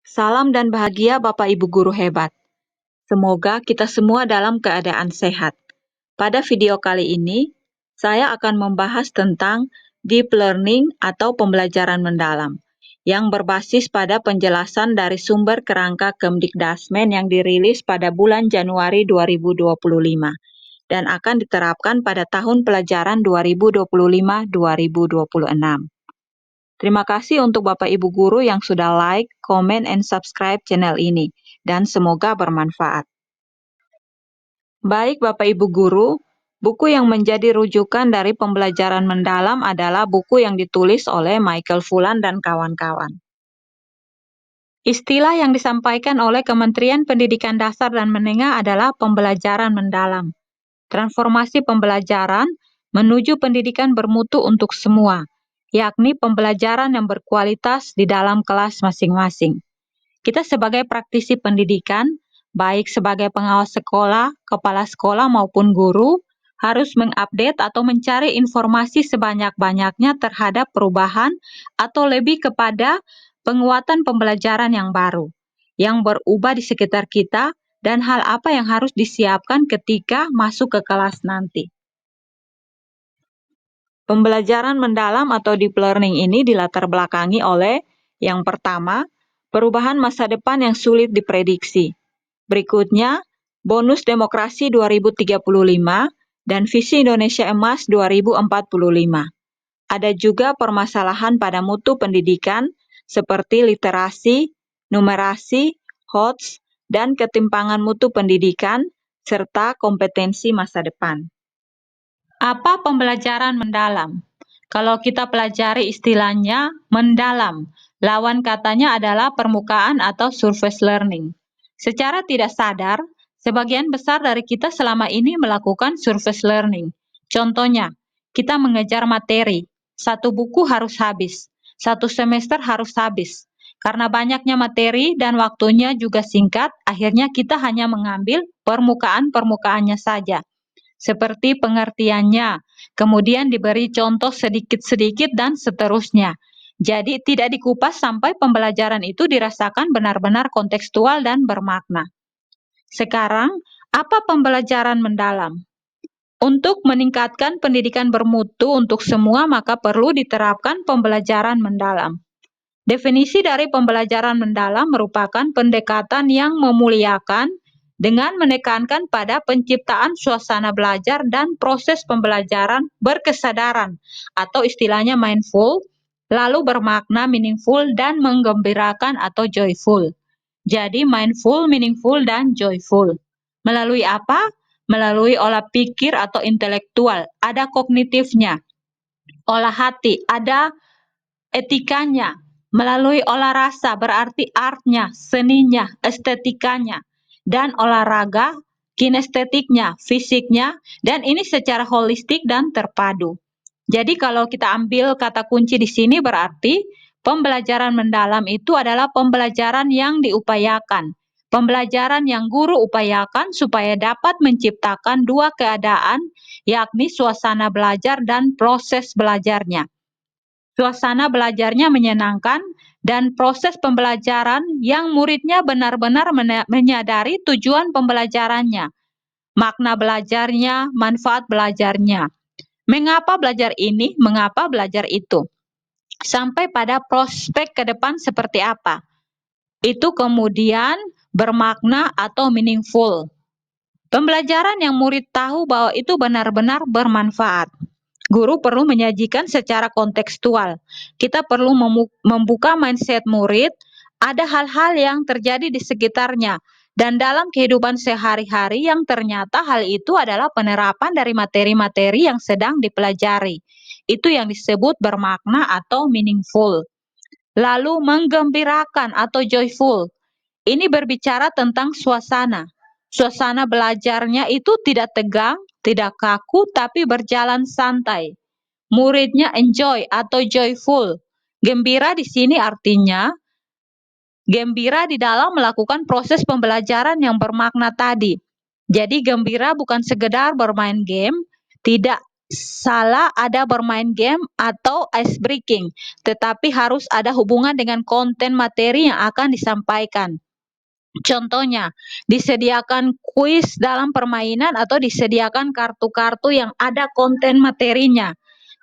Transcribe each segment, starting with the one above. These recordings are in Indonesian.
Salam dan bahagia Bapak Ibu guru hebat. Semoga kita semua dalam keadaan sehat. Pada video kali ini, saya akan membahas tentang deep learning atau pembelajaran mendalam yang berbasis pada penjelasan dari sumber kerangka Kemdikdasmen yang dirilis pada bulan Januari 2025 dan akan diterapkan pada tahun pelajaran 2025-2026. Terima kasih untuk Bapak Ibu guru yang sudah like, comment, and subscribe channel ini, dan semoga bermanfaat. Baik Bapak Ibu guru, buku yang menjadi rujukan dari pembelajaran mendalam adalah buku yang ditulis oleh Michael Fullan dan kawan-kawan. Istilah yang disampaikan oleh Kementerian Pendidikan Dasar dan Menengah adalah pembelajaran mendalam. Transformasi pembelajaran menuju pendidikan bermutu untuk semua, yakni pembelajaran yang berkualitas di dalam kelas masing-masing. Kita sebagai praktisi pendidikan, baik sebagai pengawas sekolah, kepala sekolah maupun guru, harus mengupdate atau mencari informasi sebanyak-banyaknya terhadap perubahan atau lebih kepada penguatan pembelajaran yang baru, yang berubah di sekitar kita, dan hal apa yang harus disiapkan ketika masuk ke kelas nanti. Pembelajaran mendalam atau deep learning ini dilatar belakangi oleh yang pertama, perubahan masa depan yang sulit diprediksi. Berikutnya, bonus demokrasi 2035 dan visi Indonesia Emas 2045. Ada juga permasalahan pada mutu pendidikan seperti literasi, numerasi, HOTS, dan ketimpangan mutu pendidikan, serta kompetensi masa depan. Apa pembelajaran mendalam? Kalau kita pelajari istilahnya mendalam, lawan katanya adalah permukaan atau surface learning. Secara tidak sadar, sebagian besar dari kita selama ini melakukan surface learning. Contohnya, kita mengejar materi. Satu buku harus habis, satu semester harus habis. Karena banyaknya materi dan waktunya juga singkat, akhirnya kita hanya mengambil permukaan-permukaannya saja, seperti pengertiannya, kemudian diberi contoh sedikit-sedikit dan seterusnya. Jadi tidak dikupas sampai pembelajaran itu dirasakan benar-benar kontekstual dan bermakna. Sekarang, apa pembelajaran mendalam? Untuk meningkatkan pendidikan bermutu untuk semua, maka perlu diterapkan pembelajaran mendalam. Definisi dari pembelajaran mendalam merupakan pendekatan yang memuliakan dengan menekankan pada penciptaan suasana belajar dan proses pembelajaran berkesadaran atau istilahnya mindful, lalu bermakna meaningful dan menggembirakan atau joyful. Jadi mindful, meaningful, dan joyful. Melalui apa? Melalui olah pikir atau intelektual, ada kognitifnya. Olah hati, ada etikanya. Melalui olah rasa, berarti artnya, seninya, estetikanya. Dan olahraga, kinestetiknya, fisiknya, dan ini secara holistik dan terpadu. Jadi kalau kita ambil kata kunci di sini berarti pembelajaran mendalam itu adalah pembelajaran yang diupayakan. Pembelajaran yang guru upayakan supaya dapat menciptakan dua keadaan, yakni suasana belajar dan proses belajarnya. Suasana belajarnya menyenangkan dan proses pembelajaran yang muridnya benar-benar menyadari tujuan pembelajarannya, makna belajarnya, manfaat belajarnya. Mengapa belajar ini, mengapa belajar itu. Sampai pada prospek ke depan seperti apa. Itu kemudian bermakna atau meaningful. Pembelajaran yang murid tahu bahwa itu benar-benar bermanfaat. Guru perlu menyajikan secara kontekstual. Kita perlu membuka mindset murid, ada hal-hal yang terjadi di sekitarnya, dan dalam kehidupan sehari-hari yang ternyata hal itu adalah penerapan dari materi-materi yang sedang dipelajari. Itu yang disebut bermakna atau meaningful. Lalu menggembirakan atau joyful. Ini berbicara tentang suasana. Suasana belajarnya itu tidak tegang, tidak kaku, tapi berjalan santai. Muridnya enjoy atau joyful. Gembira di sini artinya gembira di dalam melakukan proses pembelajaran yang bermakna tadi. Jadi gembira bukan sekedar bermain game, tidak, Salah ada bermain game atau ice breaking, tetapi harus ada hubungan dengan konten materi yang akan disampaikan. Contohnya, disediakan kuis dalam permainan atau disediakan kartu-kartu yang ada konten materinya.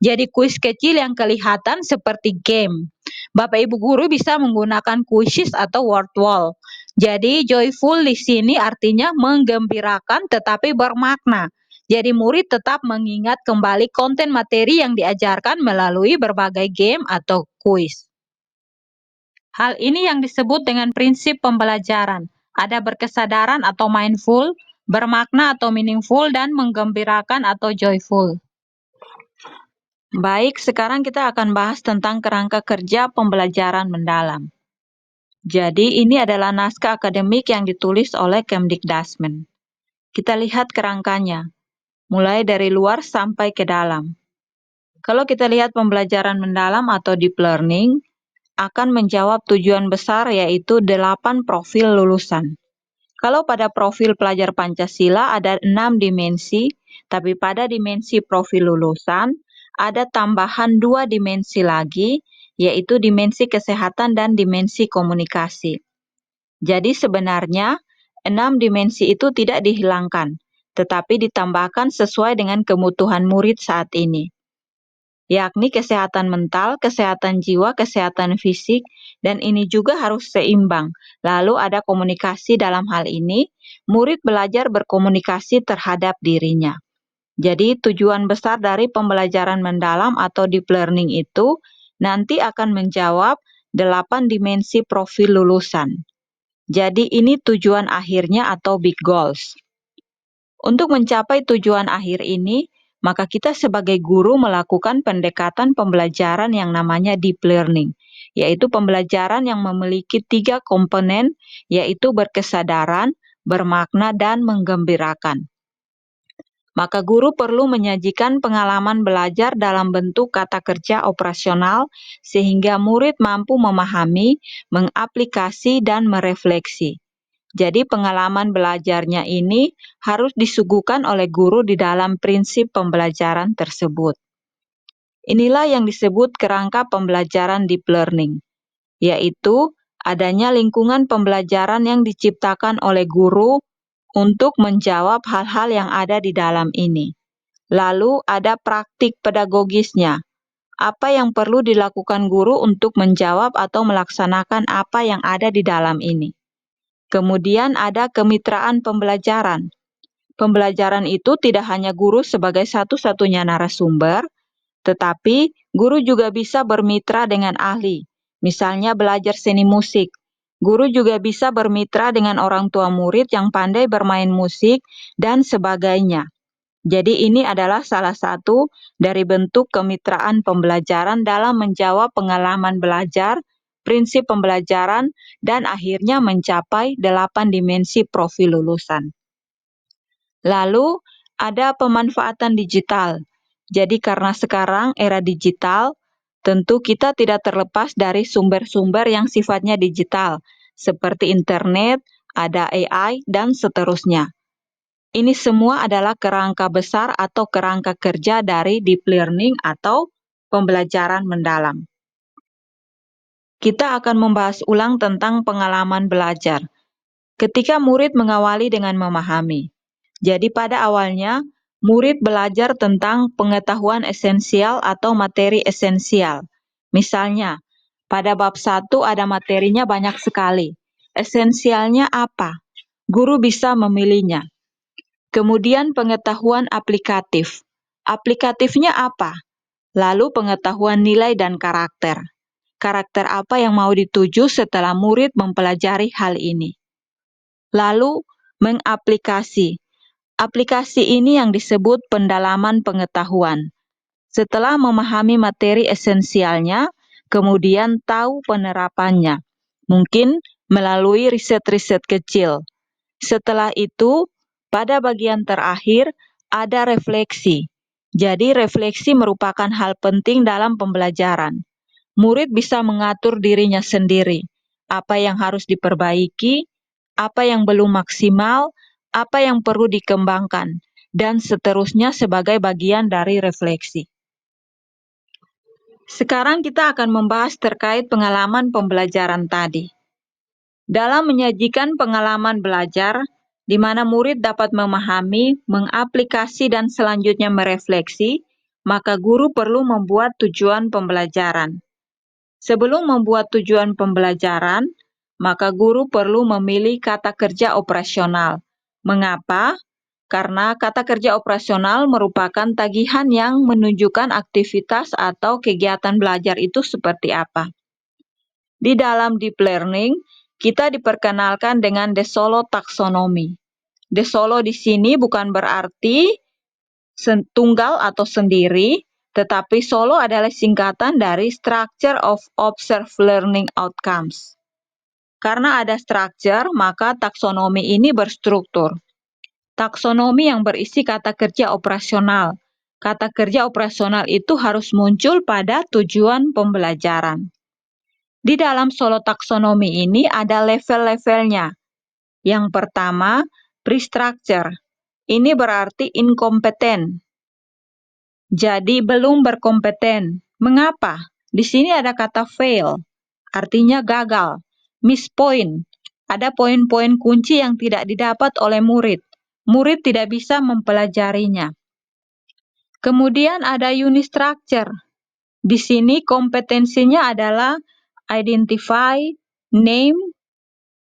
Jadi kuis kecil yang kelihatan seperti game. Bapak Ibu guru bisa menggunakan kuisis atau word wall. Jadi joyful di sini artinya menggembirakan tetapi bermakna. Jadi murid tetap mengingat kembali konten materi yang diajarkan melalui berbagai game atau kuis. Hal ini yang disebut dengan prinsip pembelajaran. Ada berkesadaran atau mindful, bermakna atau meaningful, dan menggembirakan atau joyful. Baik, sekarang kita akan bahas tentang kerangka kerja pembelajaran mendalam. Jadi, ini adalah naskah akademik yang ditulis oleh Kemdikdasmen. Kita lihat kerangkanya, mulai dari luar sampai ke dalam. Kalau kita lihat pembelajaran mendalam atau deep learning, akan menjawab tujuan besar yaitu 8 profil lulusan. Kalau pada profil pelajar Pancasila ada 6 dimensi, tapi pada dimensi profil lulusan ada tambahan 2 dimensi lagi, yaitu dimensi kesehatan dan dimensi komunikasi. Jadi sebenarnya 6 dimensi itu tidak dihilangkan, tetapi ditambahkan sesuai dengan kebutuhan murid saat ini, yakni kesehatan mental, kesehatan jiwa, kesehatan fisik, dan ini juga harus seimbang. Lalu ada komunikasi dalam hal ini, murid belajar berkomunikasi terhadap dirinya. Jadi tujuan besar dari pembelajaran mendalam atau deep learning itu nanti akan menjawab 8 dimensi profil lulusan. Jadi ini tujuan akhirnya atau big goals. Untuk mencapai tujuan akhir ini, maka kita sebagai guru melakukan pendekatan pembelajaran yang namanya deep learning, yaitu pembelajaran yang memiliki 3 komponen, yaitu berkesadaran, bermakna, dan menggembirakan. Maka guru perlu menyajikan pengalaman belajar dalam bentuk kata kerja operasional sehingga murid mampu memahami, mengaplikasi, dan merefleksi. Jadi pengalaman belajarnya ini harus disuguhkan oleh guru di dalam prinsip pembelajaran tersebut. Inilah yang disebut kerangka pembelajaran deep learning, yaitu adanya lingkungan pembelajaran yang diciptakan oleh guru untuk menjawab hal-hal yang ada di dalam ini. Lalu ada praktik pedagogisnya. Apa yang perlu dilakukan guru untuk menjawab atau melaksanakan apa yang ada di dalam ini. Kemudian ada kemitraan pembelajaran. Pembelajaran itu tidak hanya guru sebagai satu-satunya narasumber, tetapi guru juga bisa bermitra dengan ahli. Misalnya belajar seni musik. Guru juga bisa bermitra dengan orang tua murid yang pandai bermain musik dan sebagainya. Jadi ini adalah salah satu dari bentuk kemitraan pembelajaran dalam menjawab pengalaman belajar, prinsip pembelajaran, dan akhirnya mencapai 8 dimensi profil lulusan. Lalu ada pemanfaatan digital. Jadi karena sekarang era digital, tentu kita tidak terlepas dari sumber-sumber yang sifatnya digital, seperti internet, ada AI, dan seterusnya. Ini semua adalah kerangka besar atau kerangka kerja dari deep learning atau pembelajaran mendalam. Kita akan membahas ulang tentang pengalaman belajar. Ketika murid mengawali dengan memahami. Jadi pada awalnya, murid belajar tentang pengetahuan esensial atau materi esensial. Misalnya, pada bab 1 ada materinya banyak sekali. Esensialnya apa? Guru bisa memilihnya. Kemudian pengetahuan aplikatif. Aplikatifnya apa? Lalu pengetahuan nilai dan karakter. Karakter apa yang mau dituju setelah murid mempelajari hal ini? Lalu mengaplikasi. Aplikasi ini yang disebut pendalaman pengetahuan. Setelah memahami materi esensialnya, kemudian tahu penerapannya. Mungkin melalui riset-riset kecil. Setelah itu, pada bagian terakhir ada refleksi. Jadi refleksi merupakan hal penting dalam pembelajaran. Murid bisa mengatur dirinya sendiri, apa yang harus diperbaiki, apa yang belum maksimal, apa yang perlu dikembangkan. dan seterusnya sebagai bagian dari refleksi. Sekarang kita akan membahas terkait pengalaman pembelajaran tadi. Dalam menyajikan pengalaman belajar, di mana murid dapat memahami, mengaplikasi, dan selanjutnya merefleksi, maka guru perlu membuat tujuan pembelajaran. Sebelum membuat tujuan pembelajaran, maka guru perlu memilih kata kerja operasional. Mengapa? Karena kata kerja operasional merupakan tagihan yang menunjukkan aktivitas atau kegiatan belajar itu seperti apa. Di dalam deep learning, kita diperkenalkan dengan De Solo taksonomi. De Solo di sini bukan berarti tunggal atau sendiri, tetapi Solo adalah singkatan dari Structure of Observed Learning Outcomes. Karena ada structure, maka taksonomi ini berstruktur. Taksonomi yang berisi kata kerja operasional. Kata kerja operasional itu harus muncul pada tujuan pembelajaran. Di dalam Solo taksonomi ini ada level-levelnya. Yang pertama, pre-structure. Ini berarti inkompeten. Jadi belum berkompeten. Mengapa? Di sini ada kata fail, artinya gagal. Miss point. Ada poin-poin kunci yang tidak didapat oleh murid. Murid tidak bisa mempelajarinya. Kemudian ada unit structure. Di sini kompetensinya adalah identify, name,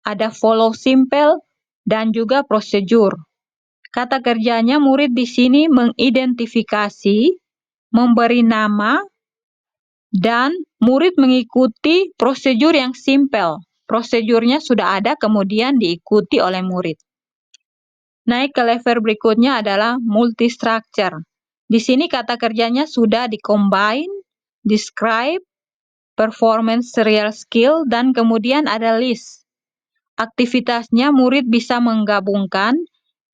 ada follow simple, dan juga prosedur. Kata kerjanya murid di sini mengidentifikasi, memberi nama, dan murid mengikuti prosedur yang simple. Prosedurnya sudah ada, kemudian diikuti oleh murid. Naik ke level berikutnya adalah multi-structure. Di sini kata kerjanya sudah di-combine, describe, performance real skill, dan kemudian ada list. Aktivitasnya murid bisa menggabungkan,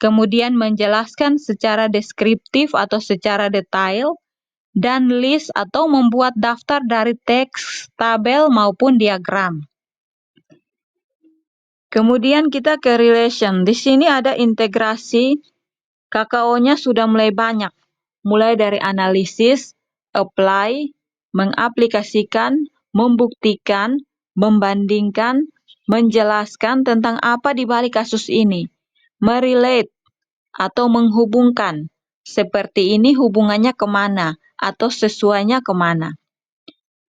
kemudian menjelaskan secara deskriptif atau secara detail, dan list atau membuat daftar dari teks, tabel, maupun diagram. Kemudian kita ke relation. Di sini ada integrasi. KKO-nya sudah mulai banyak. Mulai dari analisis, apply, mengaplikasikan, membuktikan, membandingkan, menjelaskan tentang apa di balik kasus ini, merelate atau menghubungkan. Seperti ini hubungannya kemana atau sesuainya kemana.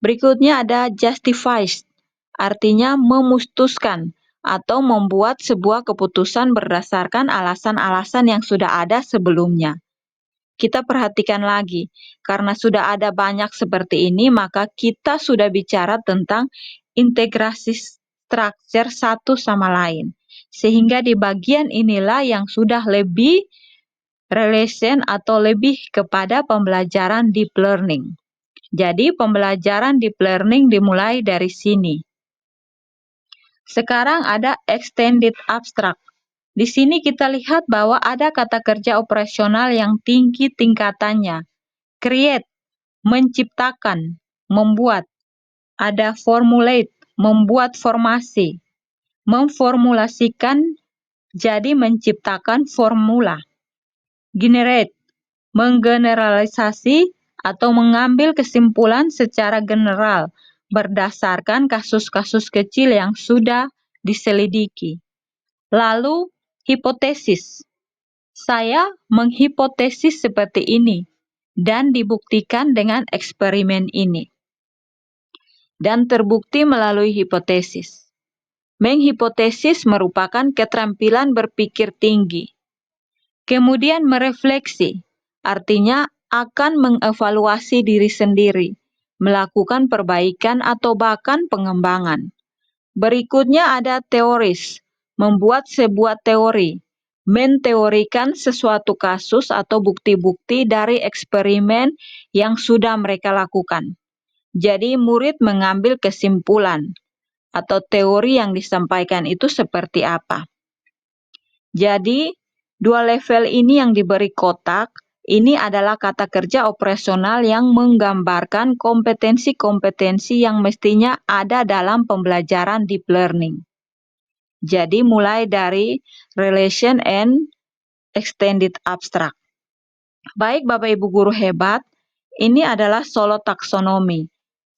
Berikutnya ada justifies, artinya memutuskan atau membuat sebuah keputusan berdasarkan alasan-alasan yang sudah ada sebelumnya. Kita perhatikan lagi, karena sudah ada banyak seperti ini, maka kita sudah bicara tentang integrasi structure satu sama lain. Sehingga di bagian inilah yang sudah lebih relation atau lebih kepada pembelajaran deep learning. Jadi pembelajaran deep learning dimulai dari sini. Sekarang ada extended abstract. Di sini kita lihat bahwa ada kata kerja operasional yang tinggi tingkatannya. Create, menciptakan, membuat. Ada formulate, membuat formasi. Memformulasikan, jadi menciptakan formula. Generate, menggeneralisasi atau mengambil kesimpulan secara general berdasarkan kasus-kasus kecil yang sudah diselidiki. Lalu, hipotesis. Saya menghipotesis seperti ini dan dibuktikan dengan eksperimen ini. Dan terbukti melalui hipotesis. Menghipotesis merupakan keterampilan berpikir tinggi. Kemudian merefleksi, artinya akan mengevaluasi diri sendiri, melakukan perbaikan atau bahkan pengembangan. Berikutnya ada teoris, membuat sebuah teori, menteorikan sesuatu kasus atau bukti-bukti dari eksperimen yang sudah mereka lakukan. Jadi murid mengambil kesimpulan atau teori yang disampaikan itu seperti apa. Jadi, dua level ini yang diberi kotak, ini adalah kata kerja operasional yang menggambarkan kompetensi-kompetensi yang mestinya ada dalam pembelajaran deep learning. Jadi, mulai dari relation and extended abstract. Baik Bapak Ibu guru hebat, ini adalah solo taksonomi.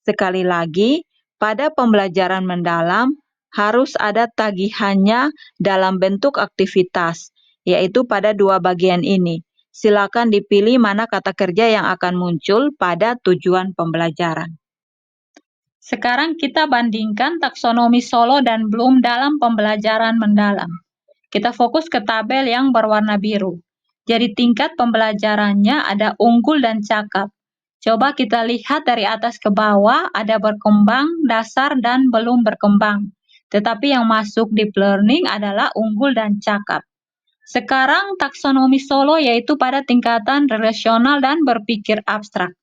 Sekali lagi, pada pembelajaran mendalam harus ada tagihannya dalam bentuk aktivitas, yaitu pada dua bagian ini. Silakan dipilih mana kata kerja yang akan muncul pada tujuan pembelajaran. Sekarang kita bandingkan taksonomi Solo dan Bloom dalam pembelajaran mendalam. Kita fokus ke tabel yang berwarna biru. Jadi tingkat pembelajarannya ada unggul dan cakap. Coba kita lihat dari atas ke bawah, ada berkembang, dasar, dan belum berkembang. Tetapi yang masuk deep learning adalah unggul dan cakap. Sekarang taksonomi Solo yaitu pada tingkatan relasional dan berpikir abstrak.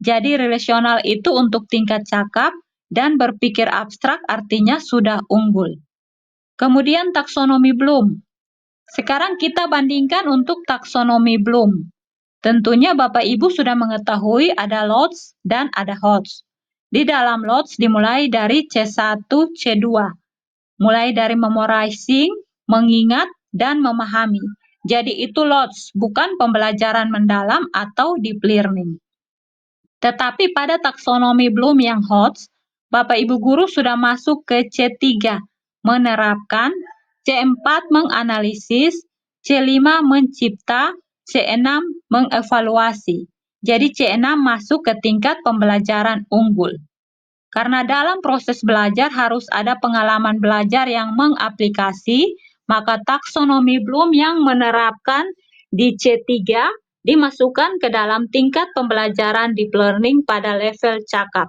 Jadi relasional itu untuk tingkat cakap dan berpikir abstrak artinya sudah unggul. Kemudian taksonomi Bloom. Sekarang kita bandingkan untuk taksonomi Bloom. Tentunya Bapak Ibu sudah mengetahui ada lots dan ada hots. Di dalam lots dimulai dari C1, C2. Mulai dari memorizing, mengingat, dan memahami. Jadi itu lots, bukan pembelajaran mendalam atau deep learning. Tetapi pada taksonomi Bloom yang hots, Bapak Ibu guru sudah masuk ke C3, menerapkan, C4 menganalisis, C5 mencipta, C6 mengevaluasi. Jadi C6 masuk ke tingkat pembelajaran unggul. Karena dalam proses belajar harus ada pengalaman belajar yang mengaplikasi, maka taksonomi Bloom yang menerapkan di C3 dimasukkan ke dalam tingkat pembelajaran deep learning pada level cakap.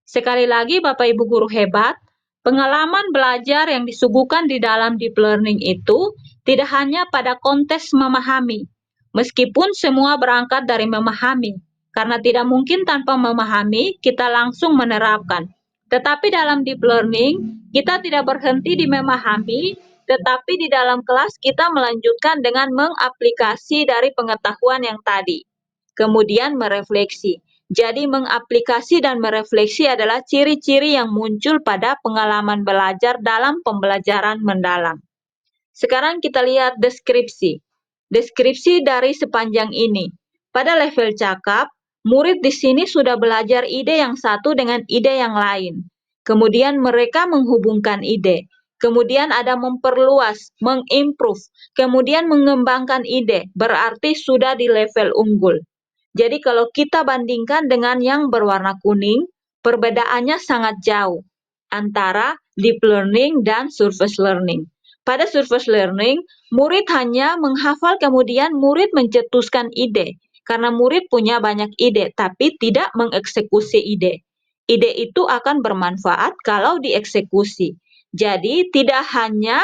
Sekali lagi Bapak Ibu guru hebat, pengalaman belajar yang disuguhkan di dalam deep learning itu tidak hanya pada konteks memahami, meskipun semua berangkat dari memahami, karena tidak mungkin tanpa memahami kita langsung menerapkan. Tetapi dalam deep learning, kita tidak berhenti di memahami, tetapi di dalam kelas kita melanjutkan dengan mengaplikasi dari pengetahuan yang tadi. Kemudian merefleksi. Jadi mengaplikasi dan merefleksi adalah ciri-ciri yang muncul pada pengalaman belajar dalam pembelajaran mendalam. Sekarang kita lihat deskripsi. Deskripsi dari sepanjang ini. Pada level cakap, murid di sini sudah belajar ide yang satu dengan ide yang lain. Kemudian mereka menghubungkan ide. Kemudian ada memperluas, mengimprove, kemudian mengembangkan ide, berarti sudah di level unggul. Jadi kalau kita bandingkan dengan yang berwarna kuning, perbedaannya sangat jauh antara deep learning dan surface learning. Pada surface learning, murid hanya menghafal kemudian murid mencetuskan ide. Karena murid punya banyak ide, tapi tidak mengeksekusi ide. Ide itu akan bermanfaat kalau dieksekusi. Jadi tidak hanya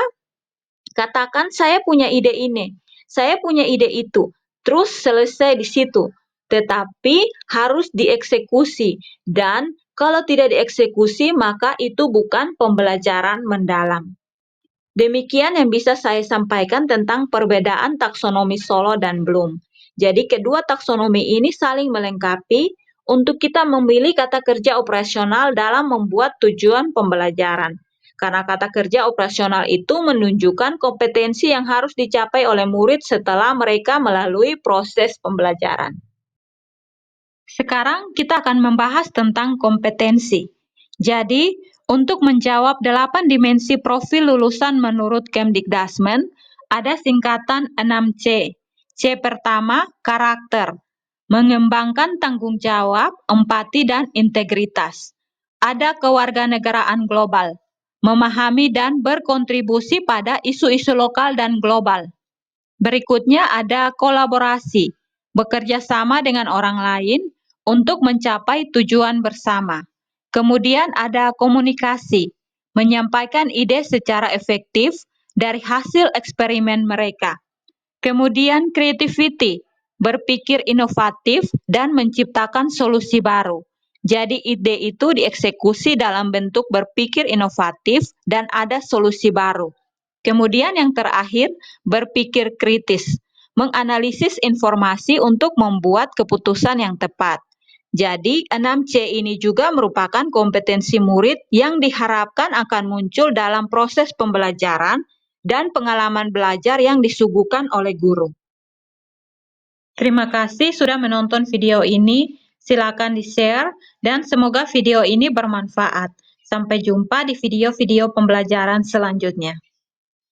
katakan saya punya ide ini, saya punya ide itu, terus selesai di situ. Tetapi harus dieksekusi dan kalau tidak dieksekusi maka itu bukan pembelajaran mendalam. Demikian yang bisa saya sampaikan tentang perbedaan taksonomi Solo dan Bloom. Jadi kedua taksonomi ini saling melengkapi untuk kita memilih kata kerja operasional dalam membuat tujuan pembelajaran. Karena kata kerja operasional itu menunjukkan kompetensi yang harus dicapai oleh murid setelah mereka melalui proses pembelajaran. Sekarang kita akan membahas tentang kompetensi. Jadi, untuk menjawab 8 dimensi profil lulusan menurut Kemdikdasmen, ada singkatan 6C. C pertama, karakter. Mengembangkan tanggung jawab, empati, dan integritas. Ada kewarganegaraan global. Memahami dan berkontribusi pada isu-isu lokal dan global. Berikutnya ada kolaborasi, bekerja sama dengan orang lain untuk mencapai tujuan bersama. Kemudian ada komunikasi, menyampaikan ide secara efektif dari hasil eksperimen mereka. Kemudian creativity, berpikir inovatif dan menciptakan solusi baru. Jadi ide itu dieksekusi dalam bentuk berpikir inovatif dan ada solusi baru. Kemudian yang terakhir, berpikir kritis, menganalisis informasi untuk membuat keputusan yang tepat. Jadi 6C ini juga merupakan kompetensi murid yang diharapkan akan muncul dalam proses pembelajaran dan pengalaman belajar yang disuguhkan oleh guru. Terima kasih sudah menonton video ini. Silakan di-share dan semoga video ini bermanfaat. Sampai jumpa di video-video pembelajaran selanjutnya.